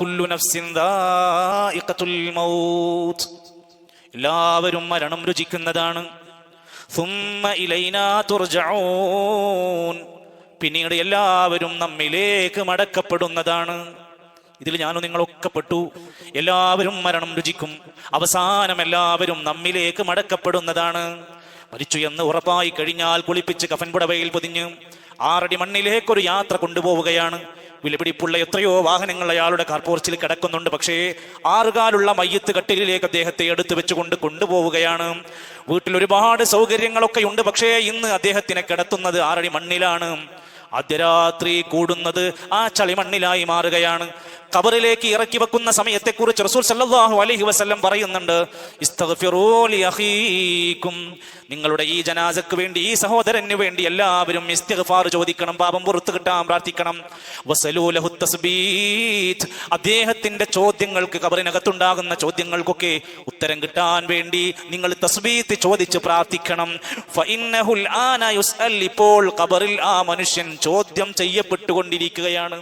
കുല്ലു നഫ്സിൻ ദാഇഖത്തുൽ mouth, എല്ലാവരും മരണം രുചിക്കുന്നതാണ്. സുമ്മ ഇലൈനാ തുർജഊൻ, പിന്നീട് എല്ലാവരും നമ്മിലേക്ക് മടക്കപ്പെടുന്നതാണ്. ഇതിൽ ഞാനും നിങ്ങളൊക്കെ പെട്ടു. എല്ലാവരും മരണം രുചിക്കും, അവസാനം എല്ലാവരും നമ്മിലേക്ക് മടക്കപ്പെടുന്നതാണ്. മരിച്ചു എന്ന് ഉറപ്പായി കഴിഞ്ഞാൽ കുളിപ്പിച്ച് കഫൻ പുടവയിൽ പൊതിഞ്ഞ് 6 അടി മണ്ണിലേക്കൊരു യാത്ര കൊണ്ടുപോവുകയാണ്. വിലപിടിപ്പുള്ള എത്രയോ വാഹനങ്ങൾ അയാളുടെ കാർപോർച്ചിൽ കിടക്കുന്നുണ്ട്. പക്ഷേ 6 കാലുള്ള മയ്യത്ത് കട്ടിലിലേക്ക് അദ്ദേഹത്തെ എടുത്തു വെച്ചുകൊണ്ട് കൊണ്ടുപോവുകയാണ്. വീട്ടിൽ ഒരുപാട് സൗകര്യങ്ങളൊക്കെ ഉണ്ട്. പക്ഷേ ഇന്ന് അദ്ദേഹത്തിനെ കിടത്തുന്നത് 6 അടി മണ്ണിലാണ്. അർദ്ധരാത്രി കൂടുന്നത് ആ ചളിമണ്ണിലായി മാറുകയാണ്. ഖബറിലേക്ക് ഇറക്കി വെക്കുന്ന സമയത്തെക്കുറിച്ച് റസൂൽ സല്ലല്ലാഹു അലൈഹി വസല്ലം പറയുന്നുണ്ട്, ഇസ്തഗ്ഫിറൂ ലി അഖീകും, നിങ്ങളുടെ ഈ ജനാസക്ക് വേണ്ടി, ഈ സഹോദരന് വേണ്ടി എല്ലാവരും ഇസ്തിഗ്ഫാർ ചോദിക്കണം, പാപം പുറത്തു കിട്ടാൻ പ്രാർത്ഥിക്കണം. വസലൂ ലഹു തസ്ബീത്, അദ്ദേഹത്തിന്റെ ചോദ്യങ്ങൾക്ക്, ഖബറിനകത്തുണ്ടാകുന്ന ചോദ്യങ്ങൾക്കൊക്കെ ഉത്തരം കിട്ടാൻ വേണ്ടി നിങ്ങൾ തസ്ബീത്ത് ചോദിച്ച് പ്രാർത്ഥിക്കണം. ഫഇന്നഹുൽ ആന യുസ്അൽ, ഇപ്പോൾ ഖബറിൽ ആ മനുഷ്യൻ ചോദ്യം ചെയ്യപ്പെട്ടുകൊണ്ടിരിക്കുകയാണ്.